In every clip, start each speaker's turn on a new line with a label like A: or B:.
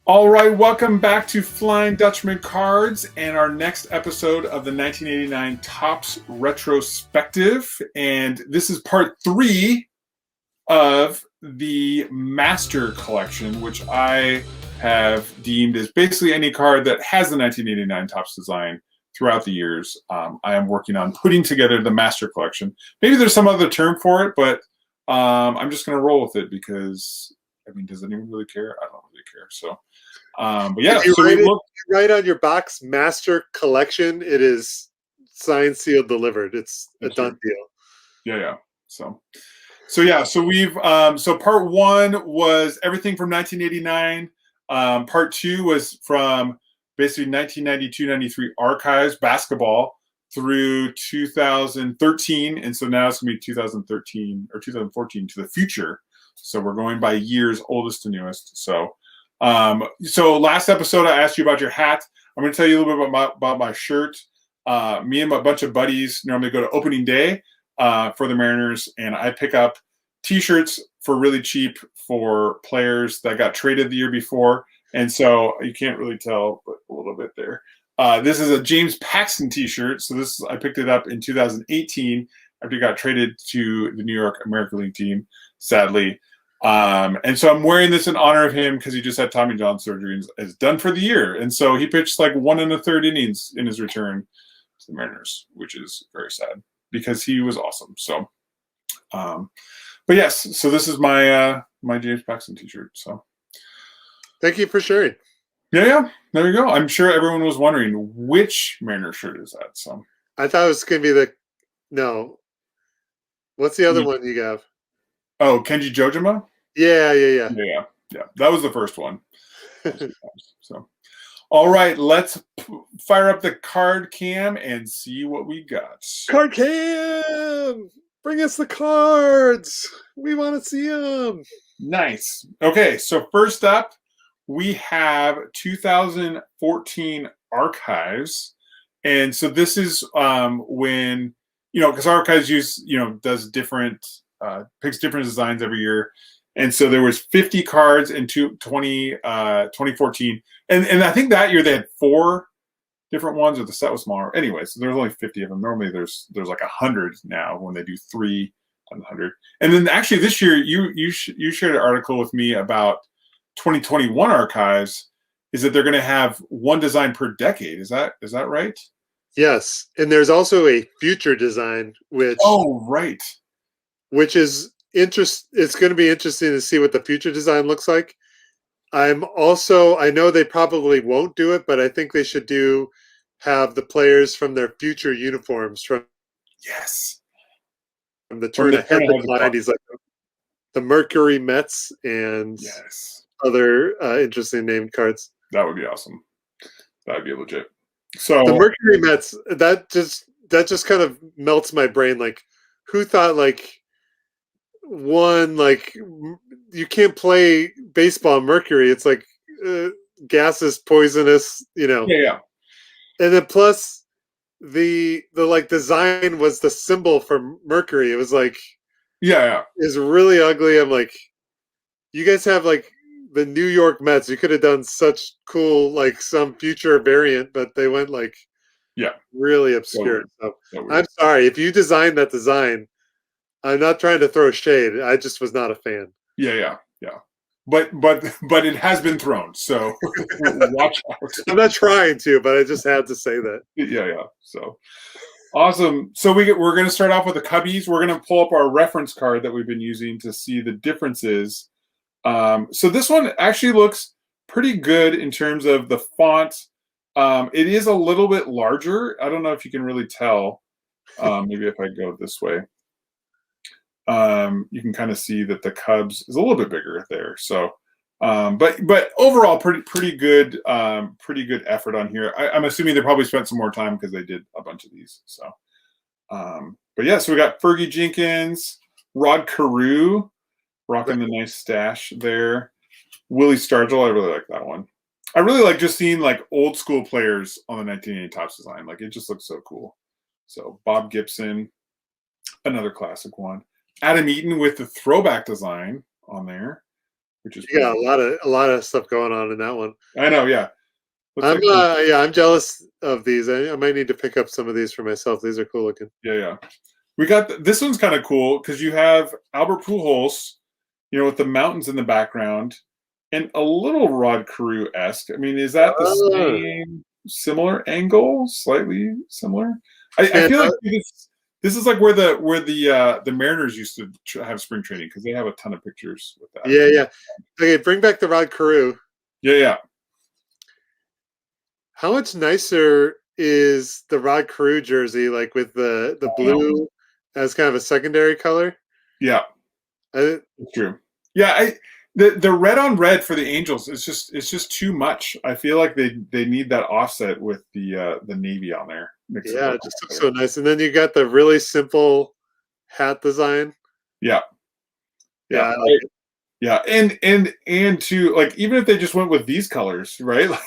A: All right, welcome back to Flying Dutchman Cards and our next episode of the 1989 Topps Retrospective. And this is part 3 of the Master Collection, which I have deemed as basically any card that has the 1989 Topps design throughout the years. I am working on putting together the Master Collection. Maybe there's some other term for it, but I'm just going to roll with it because, I mean, does anyone really care? I don't really care. So. But yeah,
B: so you write on your box Master Collection. It is signed, sealed, delivered. It's a done deal.
A: Yeah. So we've so part 1 was everything from 1989. Part 2 was from basically 1992-93 archives basketball through 2013, and so now it's gonna be 2013 or 2014 to the future. So we're going by years, oldest to newest. So last episode I asked you about your hat. I'm going to tell you a little bit about my shirt. Me and a bunch of buddies normally go to opening day for the Mariners, and I pick up t-shirts for really cheap for players that got traded the year before. And so you can't really tell, but a little bit there. This is a James Paxton t-shirt. So I picked it up in 2018 after he got traded to the New York American League team, sadly. And so I'm wearing this in honor of him because he just had Tommy John surgery and is done for the year. And so he pitched like 1 1/3 innings in his return to the Mariners, which is very sad because he was awesome. So, but yes, so this is my my James Paxton t-shirt. So
B: thank you for sharing.
A: Yeah, there you go. I'm sure everyone was wondering which Mariner shirt is that. So
B: I thought it was going to be no. What's the other one you have?
A: Oh, Kenji Jojima?
B: Yeah.
A: That was the first one. So, all right, let's fire up the card cam and see what we got.
B: Card cam! Bring us the cards! We want to see them!
A: Nice. Okay, so first up, we have 2014 archives. And so this is when, because archives does different... picks different designs every year, and so there was 50 cards in 2014, and I think that year they had 4 different ones, or the set was smaller. Anyway, so there's only 50 of them. Normally there's like 100 now when they do 3 on 100. And then actually this year you shared an article with me about 2021 archives. Is that they're going to have 1 design per decade? Is that right?
B: Yes, and there's also a future design which is it's going to be interesting to see what the future design looks like. I know they probably won't do it, but I think they should have the players from their future uniforms from the turn ahead of the 90s, like the Mercury Mets and other interesting named cards.
A: That would be awesome. That would be legit. So
B: the Mercury Mets, that just kind of melts my brain. Like, who thought you can't play baseball Mercury? It's like gas is poisonous,
A: Yeah.
B: And then plus the design was the symbol for Mercury. It was is really ugly. I'm like, you guys have the New York Mets. You could have done such cool some future variant, but they went really obscure. So I'm sorry if you designed that design. I'm not trying to throw shade. I just was not a fan.
A: Yeah. But it has been thrown, so watch out.
B: I'm not trying to, but I just had to say that.
A: Yeah. So awesome. So we're going to start off with the Cubbies. We're going to pull up our reference card that we've been using to see the differences. So this one actually looks pretty good in terms of the font. It is a little bit larger. I don't know if you can really tell. Maybe if I go this way. You can kind of see that the Cubs is a little bit bigger there. So, but overall, pretty good effort on here. I'm assuming they probably spent some more time because they did a bunch of these. So, but yeah, so we got Fergie Jenkins, Rod Carew, rocking the nice stash there. Willie Stargell, I really like that one. I really like just seeing old school players on the 1980 Topps design. It just looks so cool. So Bob Gibson, another classic one. Adam Eaton with the throwback design on there. which is
B: a lot of stuff going on in that one.
A: I know, yeah.
B: I'm jealous of these. I might need to pick up some of these for myself. These are cool looking.
A: Yeah. We got this one's kind of cool because you have Albert Pujols, with the mountains in the background, and a little Rod Carew-esque. I mean, is that the same, similar angle, slightly similar? I feel like this is like where the Mariners used to have spring training because they have a ton of pictures with that.
B: Yeah. Okay, bring back the Rod Carew.
A: Yeah.
B: How much nicer is the Rod Carew jersey, like with the blue as kind of a secondary color?
A: Yeah, it's true. Yeah, the red on red for the Angels is just too much. I feel like they need that offset with the navy on there.
B: It just looks so nice. And then you got the really simple hat design.
A: Yeah. Yeah, and to like even if they just went with these colors, right? Like,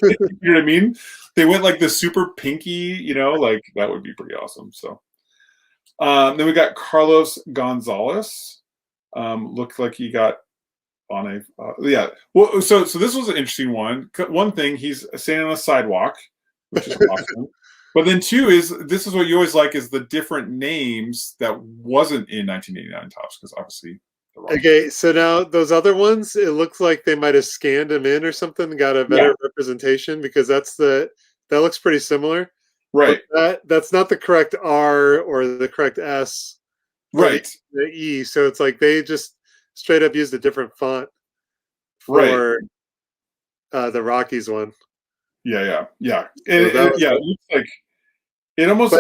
A: you know what I mean? They went like the super pinky, like that would be pretty awesome. So then we got Carlos Gonzalez. Looked like he got on a Well, so this was an interesting one. One thing, he's standing on a sidewalk, which is awesome. But then two this is what you always like is the different names that wasn't in 1989 Topps because obviously.
B: Okay, so now those other ones, it looks like they might have scanned them in or something, got a better representation because that looks pretty similar.
A: Right.
B: But that's not the correct R or the correct S.
A: Right.
B: The E. So it's like they just straight up used a different font for the Rockies one.
A: Yeah.
B: It
A: looks like it almost.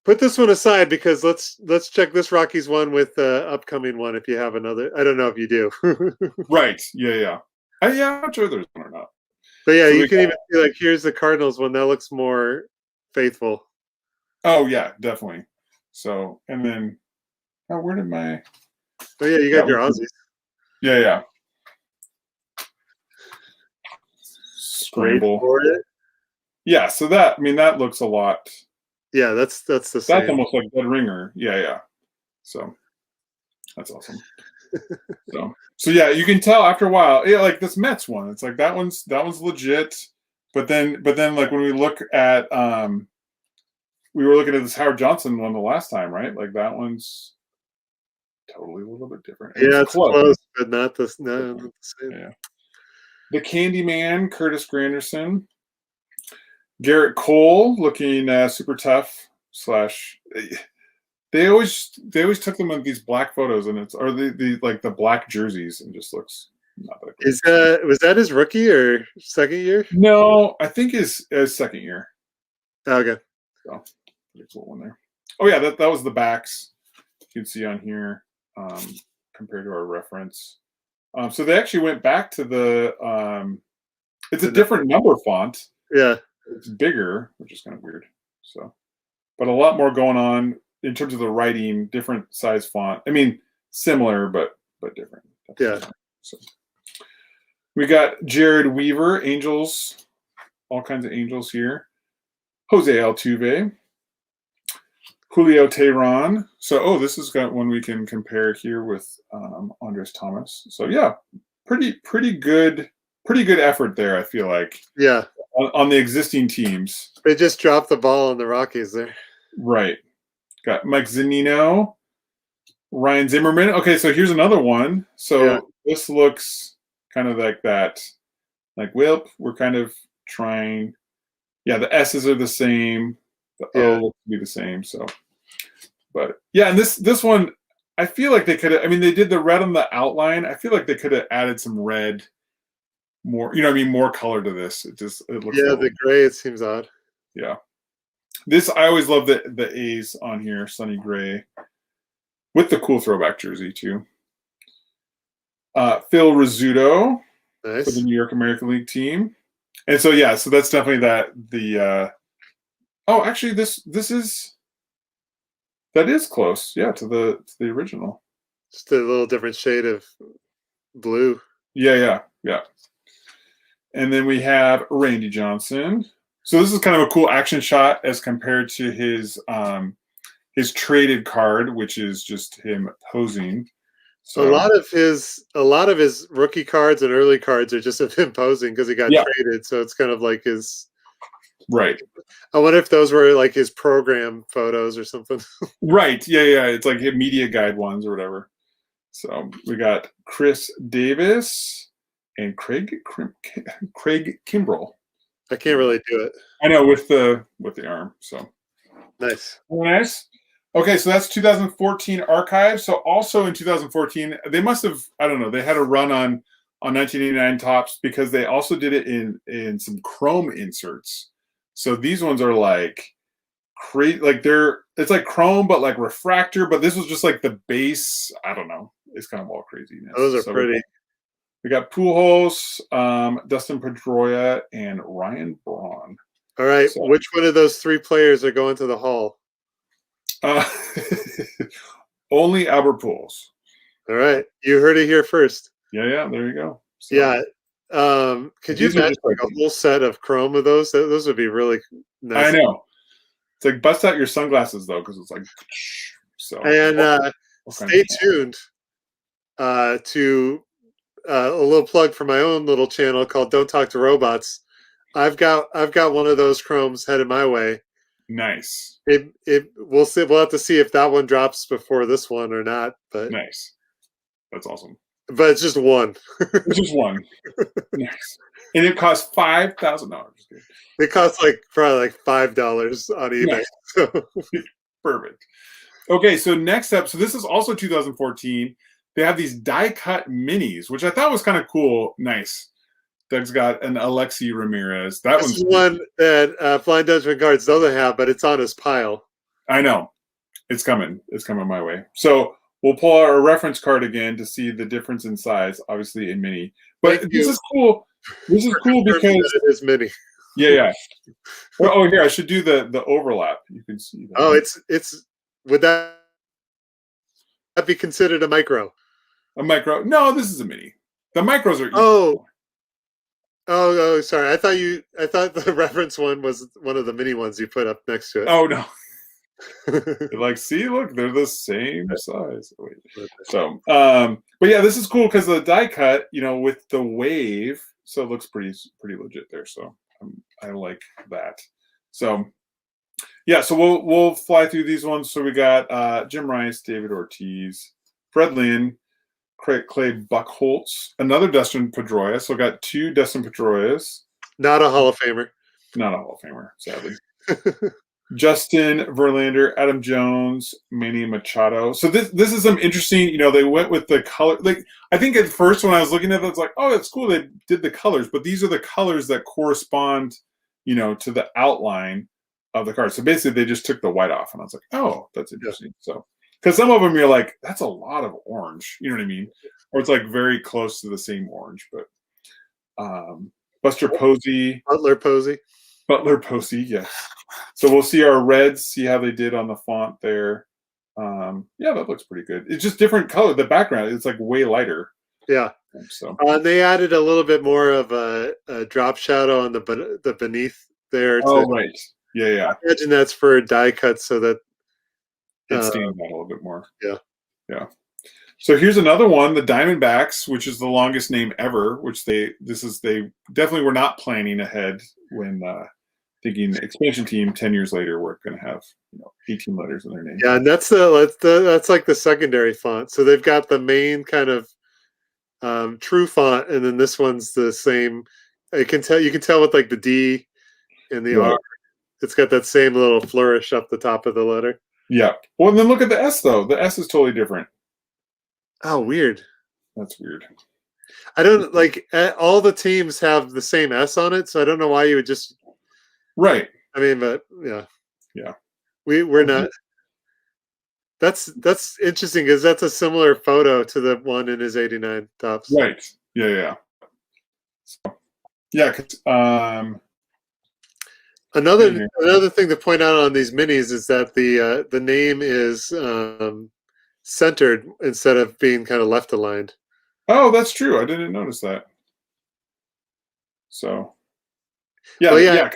B: Put this one aside because let's check this Rockies one with the upcoming one if you have another. I don't know if you do.
A: Right. Yeah. I'm not sure there's one or not.
B: But yeah, so you can even see like here's the Cardinals one that looks more faithful.
A: Oh yeah, definitely. So and then where did my?
B: Oh yeah, you got your Aussies.
A: Yeah. Scramble
B: for it.
A: Yeah, so that looks a lot.
B: Yeah, that's the same.
A: That's almost like Dead Ringer. Yeah. So that's awesome. so yeah, you can tell after a while. Yeah, like this Mets one, it's like that one's legit. But then like when we look at we were looking at this Howard Johnson one the last time, right? Like that one's totally a little bit different.
B: Yeah, it's close, but not the same.
A: Yeah. The Candyman, Curtis Granderson. Garrett Cole looking super tough / they always took them with these black photos and it's the black jerseys and just looks not that good.
B: Was that his rookie or second year?
A: No, I think his second year.
B: Okay.
A: So pretty cool one there. Oh yeah, that was the backs you can see on here compared to our reference. So they actually went back to the it's a different number font.
B: Yeah.
A: It's bigger, which is kind of weird. So, but a lot more going on in terms of the writing, different size font. I mean, similar, but different. So we got Jared Weaver, Angels, all kinds of Angels here. Jose Altuve, Julio Teheran. So, this is got one we can compare here with Andres Thomas. So yeah, pretty good effort there. I feel like.
B: Yeah.
A: On the existing teams.
B: They just dropped the ball on the Rockies there.
A: Right. Got Mike Zunino, Ryan Zimmerman. Okay, so here's another one. So this looks kind of like that. Like Wilp, we're kind of trying. Yeah, the S's are the same. The O looks to be the same. So, but yeah, and this one, I feel like they could have. I mean, they did the red on the outline. I feel like they could have added some red. More, more color to this. It looks.
B: Yeah, the gray. It seems odd.
A: Yeah, this I always love the A's on here, Sunny Gray, with the cool throwback jersey too. Phil Rizzuto for the New York American League team, and so that's definitely the. Actually, that is close. Yeah, to the original.
B: Just a little different shade of blue.
A: Yeah. And then we have Randy Johnson. So this is kind of a cool action shot as compared to his traded card, which is just him posing.
B: A lot of his rookie cards and early cards are just of him posing because he got traded. So it's kind of like his
A: right.
B: I wonder if those were like his program photos or something.
A: Right. Yeah. It's like media guide ones or whatever. So we got Chris Davis and Craig Kimbrell.
B: I can't really do it.
A: I know with the arm. So
B: nice.
A: Nice. Okay, so that's 2014 archive. So also in 2014, they must have, I don't know, they had a run on 1989 Topps because they also did it in some chrome inserts. So these ones are like crazy, like it's like chrome but like refractor, but this was just like the base. I don't know. It's kind of all craziness.
B: Those are pretty.
A: We got Pujols, Dustin Pedroia, and Ryan Braun.
B: All right, so, which one of those three players are going to the Hall?
A: Only Albert Pujols.
B: All right, you heard it here first.
A: Yeah, there you go.
B: So, yeah, could you imagine like a whole set of chrome of those? Those would be really nice.
A: I know. It's like bust out your sunglasses though, because it's like so.
B: And stay tuned to a little plug for my own little channel called Don't Talk to Robots. I've got one of those chromes headed my way.
A: Nice.
B: We'll see. We'll have to see if that one drops before this one or not. But
A: nice. That's awesome.
B: But it's just one.
A: It's just one. Nice. And it costs $5,000.
B: It costs probably like $5 on eBay.
A: Nice. So. Perfect. Okay, so next up, so this is also 2014. They have these die-cut minis, which I thought was kind of cool. Nice. Doug's got an Alexey Ramirez. This one's
B: one that Flying Dutchman Cards doesn't have, but it's on his pile.
A: I know. It's coming. It's coming my way. So we'll pull our reference card again to see the difference in size, obviously in mini. But this is cool. This is cool because
B: it is mini.
A: Yeah. Oh, here I should do the overlap. You can see that.
B: Oh, it's would that be considered a micro?
A: A micro? No, this is a mini. The micros are.
B: Oh, sorry. I thought the reference one was one of the mini ones you put up next to it.
A: Oh no. Like, see, look, they're the same size. Wait. So, but yeah, this is cool because the die cut, with the wave, so it looks pretty legit there. So I like that. So yeah, so we'll fly through these ones. So we got Jim Rice, David Ortiz, Fred Lynn, Clay Buchholz, another Dustin Pedroia. So got two Dustin Pedroias.
B: Not a Hall of Famer.
A: Not a Hall of Famer, sadly. Justin Verlander, Adam Jones, Manny Machado. So this is some interesting, they went with the color. Like, I think at first when I was looking at it, it's like, oh, that's cool. They did the colors, but these are the colors that correspond, to the outline of the card. So basically they just took the white off and I was like, oh, that's interesting. So, because some of them you're like, that's a lot of orange. You know what I mean? Or it's like very close to the same orange, but Buster Posey.
B: Butler
A: Posey, yes. So we'll see our reds, see how they did on the font there. Yeah, that looks pretty good. It's just different color. The background, it's like way lighter.
B: Yeah.
A: So
B: they added a little bit more of a drop shadow on the beneath there.
A: Oh, right. Yeah.
B: I imagine that's for die cut so that
A: it stands out a little bit more.
B: Yeah.
A: So here's another one, the Diamondbacks, which is the longest name ever, which they definitely were not planning ahead when thinking expansion team 10 years later we're going to have 18 letters in their name.
B: Yeah, and that's like the secondary font. So they've got the main kind of true font, and then this one's the same. You can tell with like the D and the R. It's got that same little flourish up the top of the letter.
A: Yeah. Well, and then look at the S though. The S is totally different.
B: Oh, weird.
A: That's weird.
B: I don't like all the teams have the same S on it, so I don't know why you would just.
A: Right.
B: I mean, but yeah. We're not. That's interesting because that's a similar photo to the one in his '89 Topps.
A: Right. Yeah. So, yeah.
B: Another thing to point out on these minis is that the name is centered instead of being kind of left aligned.
A: Oh, that's true. I didn't notice that. So, yeah.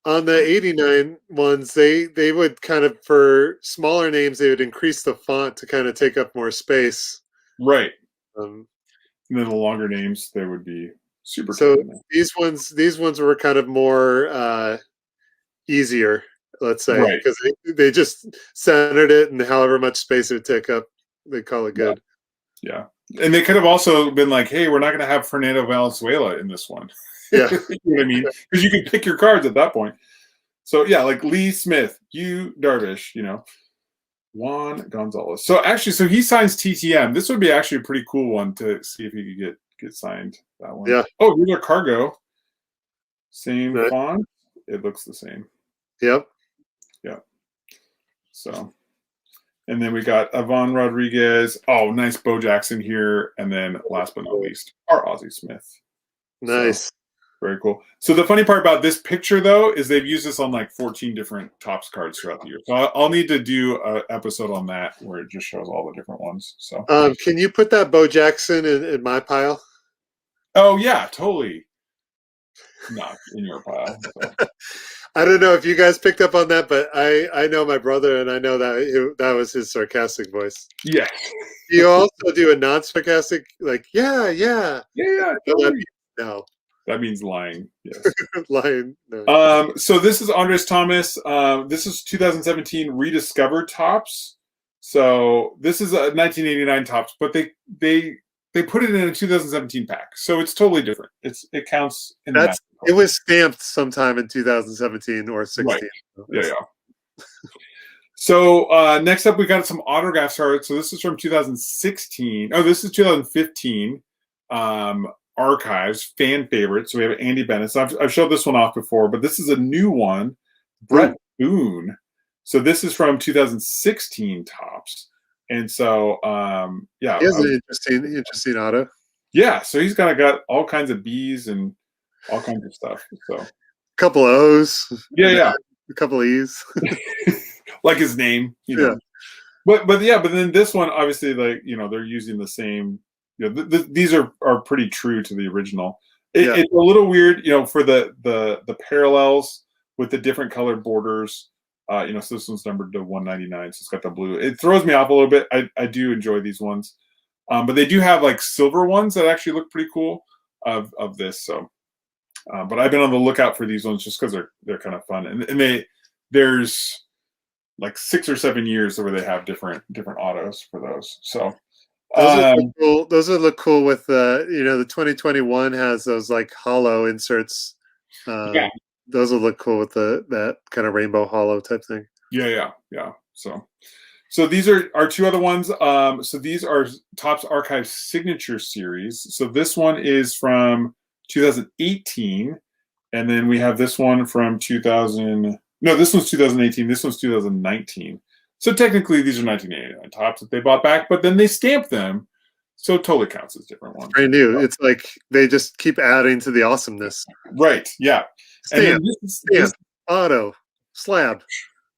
B: On the 89 ones, they would kind of, for smaller names, they would increase the font to kind of take up more space.
A: Right.
B: Um,
A: And then the longer names, they would be super
B: so
A: tiny.
B: these ones were kind of more easier, let's say,
A: Right.
B: because they just centered it, and however much space it would take up, they call it good.
A: Yeah. And they could have also been like, hey, we're not going to have Fernando Valenzuela in this one.
B: Yeah.
A: You know what I mean? Because you could pick your cards at that point. So, yeah, like Lee Smith, Yu Darvish, Juan Gonzalez. So, actually, so he signs TTM. This would be actually a pretty cool one to see if he could get signed, that one.
B: Yeah.
A: Oh, here's our Cargo. Same
B: Right.
A: font. It looks the same.
B: Yep.
A: Yeah. So, and then we got Ivan Rodriguez. Oh, nice Bo Jackson here. And then last but not least, our Ozzie Smith.
B: Nice.
A: So, very cool. So the funny part about this picture, though, is they've used this on like 14 different Topps cards throughout the year. So I'll need to do an episode on that where it just shows all the different ones. So,
B: can you put that Bo Jackson in my pile?
A: Oh yeah, totally. Not in your pile. So.
B: I don't know if you guys picked up on that, but I know my brother, and I know that was his sarcastic voice.
A: Yeah.
B: You also do a non-sarcastic, like
A: yeah.
B: Totally. No.
A: That means lying. Yes.
B: Lying. No.
A: So this is Andres Thomas. This is 2017 rediscovered Topps. So this is a 1989 Topps, but they put it in a 2017 pack, so it's totally different. It counts in that.
B: It was stamped sometime in 2017 or 16.
A: Right. Yeah. So next up, we got some autograph cards. So this is from 2016. Oh, this is 2015. Archives, fan favorites. So we have Andy Bennett. So I've showed this one off before, but this is a new one. Brett Boone. So this is from 2016 Topps. And so, yeah.
B: He has an interesting auto.
A: Yeah, so he's got all kinds of B's and all kinds of stuff. So
B: a couple of O's.
A: Yeah.
B: A couple of E's.
A: Like his name.
B: Yeah.
A: But then this one, obviously, like, they're using the same. These are pretty true to the original. It's a little weird, for the parallels with the different colored borders. So this one's numbered to 199, so it's got the blue. It throws me off a little bit. I do enjoy these ones, but they do have like silver ones that actually look pretty cool of this. So, but I've been on the lookout for these ones just because they're kind of fun, and there's like 6 or 7 years where they have different autos for those. So.
B: Those would look cool with the 2021 has those like hollow inserts. Those would look cool with that kind of rainbow hollow type thing.
A: Yeah. So these are our two other ones. So these are Topps Archive Signature Series. So this one is from 2018, and then we have this one from 2000. No, this one's 2018. This one's 2019. So technically, these are 1989 Topps that they bought back, but then they stamped them, so it totally counts as different ones.
B: Brand new. It's like they just keep adding to the awesomeness.
A: Right. Yeah.
B: Stamp, auto, slab.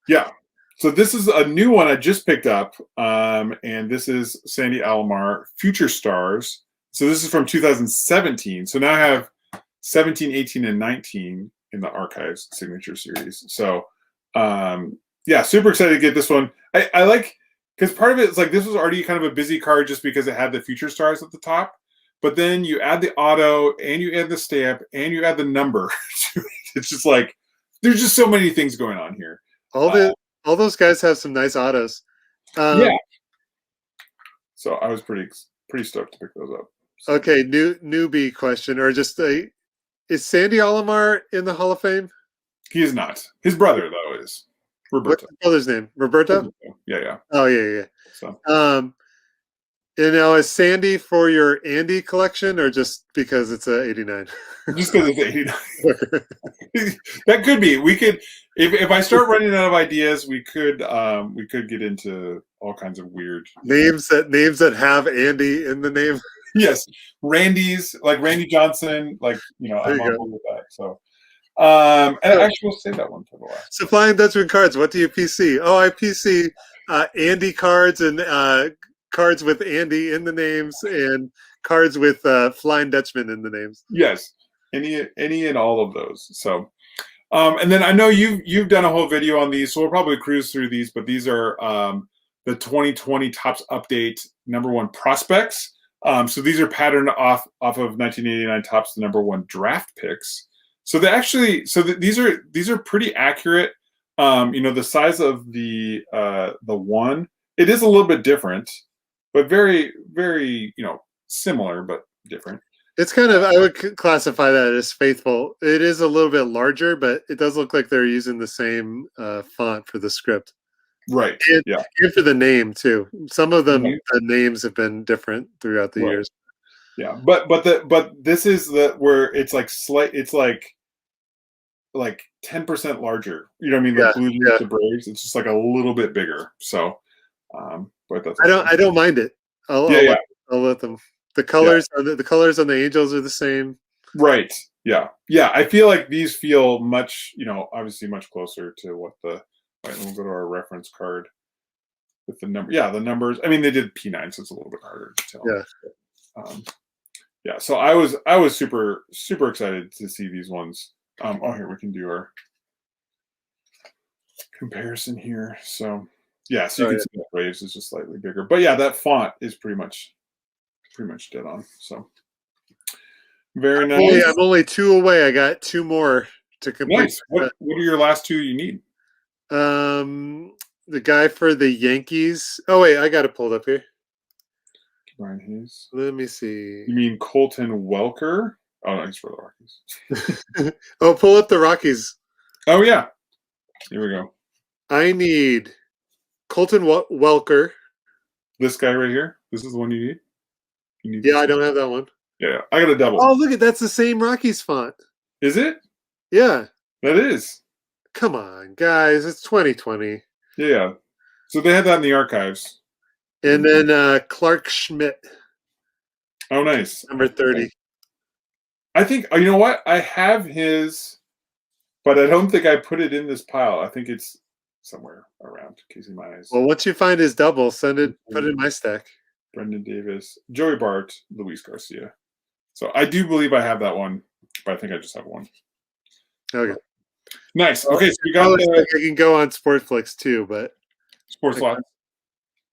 A: Yeah. So this is a new one I just picked up, and this is Sandy Alomar Future Stars. So this is from 2017. So now I have 17, 18, and 19 in the Archives Signature Series. So. Yeah, super excited to get this one. I like, because part of it is like this was already kind of a busy card just because it had the Future Stars at the top, but then you add the auto and you add the stamp and you add the number. It's just like there's just so many things going on here.
B: All those guys have some nice autos.
A: Yeah. So I was pretty stoked to pick those up. So.
B: Okay, newbie question, or just is Sandy Olimar in the Hall of Fame?
A: He is not. His brother though is. Roberto.
B: What's his brother's name? Roberto?
A: Yeah.
B: Oh, yeah.
A: So.
B: Now is Sandy for your Andy collection, or just because it's a 89?
A: Just because it's 89. That could be. We could, if I start running out of ideas, we could get into all kinds of weird
B: names that have Andy in the name.
A: Yes, Randy's, like Randy Johnson, like I'm on board with that. So. And actually, we'll save that one for the last.
B: Supplying Dutchman cards. What do you PC? Oh, I PC Andy cards and cards with Andy in the names and cards with Flying Dutchman in the names.
A: Yes, any and all of those. So, And then I know you've done a whole video on these, so we'll probably cruise through these. But these are the 2020 Topps Update #1 prospects. So these are patterned off of 1989 Topps the #1 draft picks. So they actually, these are pretty accurate. The size of the one, it is a little bit different, but very, very, similar but different.
B: It's kind of, I would classify that as faithful. It is a little bit larger, but it does look like they're using the same font for the script.
A: Right.
B: And for the name too. Some of them, the names have been different throughout the years.
A: Yeah, but this is where it's like it's like 10% larger. You know what I mean? Like Blue Jays to Braves, it's just like a little bit bigger. So, but that's
B: I don't mind it. I'll let them. The colors the colors on the Angels are the same.
A: Right. Yeah. Yeah. I feel like these feel much, obviously much closer to what the. Right, we'll go to our reference card with the number. Yeah, the numbers. I mean, they did P9, so it's a little bit harder to tell.
B: Yeah.
A: So I was super excited to see these ones. Here we can do our comparison here. So yeah, so you can see that Braves is just slightly bigger, but yeah, that font is pretty much dead on. So very nice.
B: I'm only 2 away. I got 2 more to complete.
A: Nice. What are your last 2 you need?
B: The guy for the Yankees. Oh wait, I got it pulled up here.
A: Brian Hayes.
B: Let me see.
A: You mean Colton Welker? Oh no, he's for the
B: Rockies. Oh, pull up the Rockies.
A: Oh yeah. Here we go.
B: I need Colton Welker.
A: This guy right here. This is the one you need.
B: Yeah, I don't have that one.
A: Yeah, I got a double.
B: Oh, look, that's the same Rockies font.
A: Is it?
B: Yeah.
A: That is.
B: Come on, guys. It's 2020.
A: Yeah. So they had that in the archives.
B: And then Clark Schmidt.
A: Oh, nice.
B: Number 30.
A: I think, you know what? I have his, but I don't think I put it in this pile. I think it's somewhere around Casey Mize.
B: Well, once you find his double, put it in my stack.
A: Brendan Davis, Joey Bart, Luis Garcia. So I do believe I have that one, but I think I just have one.
B: Okay.
A: Nice. Okay, so we got
B: I can go on Sportflix too, but
A: Sports Lots.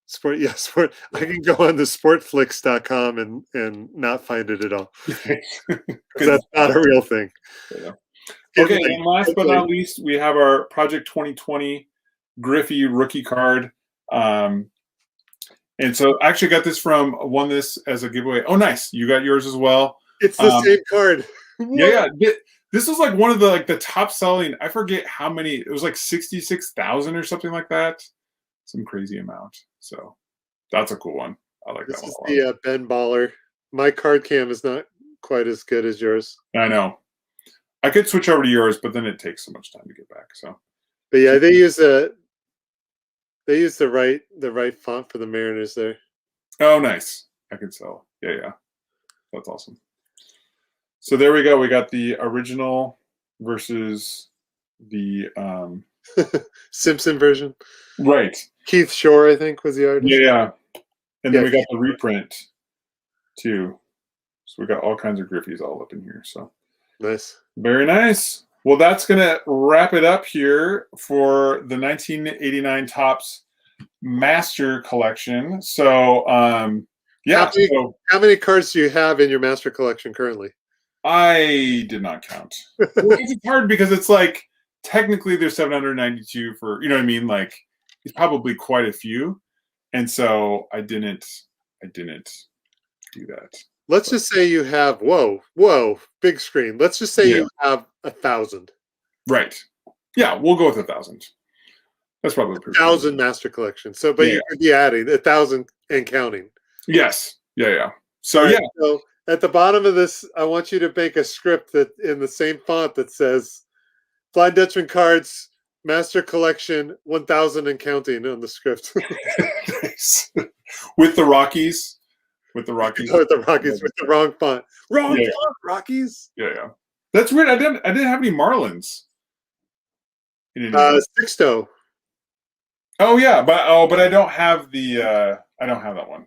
B: Sport. I can go on the sportflix.com and not find it at all. Because that's not a real thing.
A: Yeah. Okay, and last but not least, we have our Project 2020 Griffey rookie card. And so I actually got this won this as a giveaway. Oh, nice. You got yours as well.
B: It's the same card.
A: Yeah. This was like one of the top selling. I forget how many. It was like 66,000 or something like that. Some crazy amount. So that's a cool one. I like that one a lot.
B: This is the Ben Baller. My card cam is not quite as good as yours.
A: I know. I could switch over to yours, but then it takes so much time to get back. So,
B: but yeah, they use the right font for the Mariners there.
A: Oh, nice. I can tell. Yeah. That's awesome. So there we go. We got the original versus the
B: Simpson version.
A: Right.
B: Keith Shore, I think, was the artist.
A: Yeah. And then we got the reprint too. So we got all kinds of Griffies all up in here. So
B: nice.
A: Very nice. Well, that's going to wrap it up here for the 1989 Topps Master Collection. So, yeah.
B: How many cards do you have in your Master Collection currently?
A: I did not count. It's hard because it's like technically there's 792 for, you know what I mean? Like it's probably quite a few. And so I didn't do that.
B: Let's just say you have whoa, big screen. Let's just say you have 1,000.
A: Right. Yeah, we'll go with 1,000. That's probably
B: 1,000 Master Collection. So, but you could be adding 1,000 and counting.
A: Yes. Yeah. So
B: So at the bottom of this, I want you to make a script that in the same font that says Flying Dutchman cards, Master Collection, 1,000 and counting on the script.
A: Nice. With the Rockies. With the Rockies.
B: With the wrong font. Font, Rockies.
A: Yeah. That's weird. I didn't have any Marlins.
B: Sixto.
A: Oh yeah, but I don't have the I don't have that one.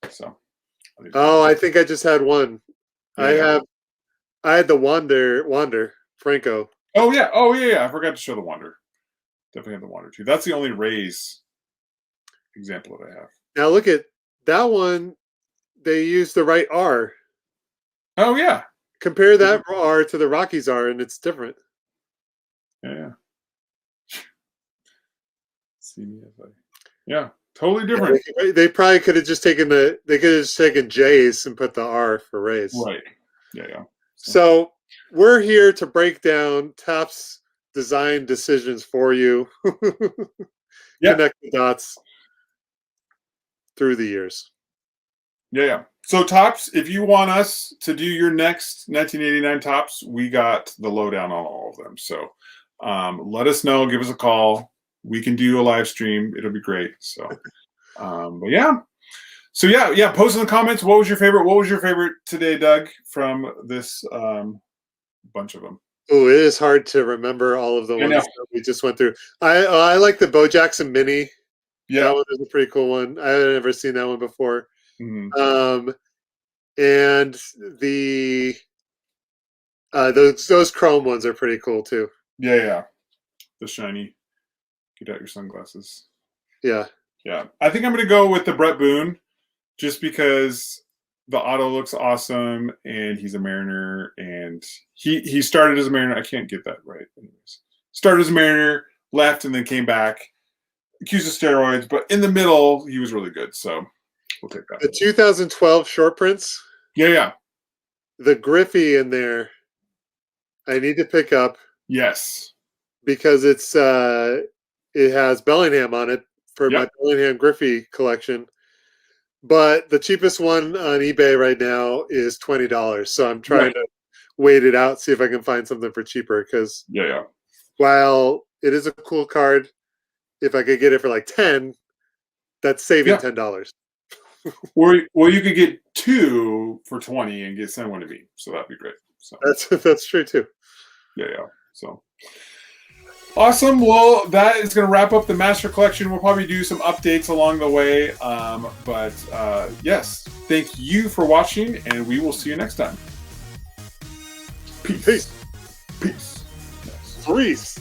A: So.
B: I think I just had one. Yeah. I had the Wander Franco.
A: Oh yeah. I forgot to show the Wander. Definitely have the Wander too. That's the only Rays example that I have.
B: Now look at that one. They used the right R.
A: Oh yeah.
B: Compare that R to the Rockies R, and it's different.
A: Yeah. Yeah, totally different.
B: Yeah, they probably could have just taken J's and put the R for Rays.
A: Right. Yeah.
B: So we're here to break down Topps design decisions for you. Connect the dots through the years.
A: Yeah. So Topps, if you want us to do your next 1989 Topps, we got the lowdown on all of them. So let us know. Give us a call. We can do a live stream. It'll be great. So, but yeah. So yeah. Post in the comments. What was your favorite? What was your favorite today, Doug? From this bunch of them.
B: Oh, it is hard to remember all of the ones that we just went through. I like the Bo Jackson Mini.
A: Yeah,
B: that one is a pretty cool one. I had never seen that one before.
A: Mm-hmm.
B: And the those chrome ones are pretty cool too.
A: Yeah. The shiny. Get out your sunglasses.
B: Yeah.
A: I think I'm gonna go with the Brett Boone, just because the auto looks awesome, and he's a Mariner, and he started as a Mariner. I can't get that right. Anyways, started as a Mariner, left, and then came back, accused of steroids, but in the middle, he was really good. So we'll take that.
B: The 2012 short prints.
A: Yeah.
B: The Griffey in there, I need to pick up.
A: Yes.
B: Because it has Bellingham on it for my Bellingham Griffey collection. But the cheapest one on eBay right now is $20. So I'm trying to wait it out, see if I can find something for cheaper. Because while it is a cool card, if I could get it for like $10, that's saving $10.
A: Or you could get 2 for $20 and send one to me. So that'd be great. So
B: that's true too.
A: Yeah. So awesome. Well, that is going to wrap up the Master Collection. We'll probably do some updates along the way. But yes, thank you for watching, and we will see you next time. Peace.
B: Threes.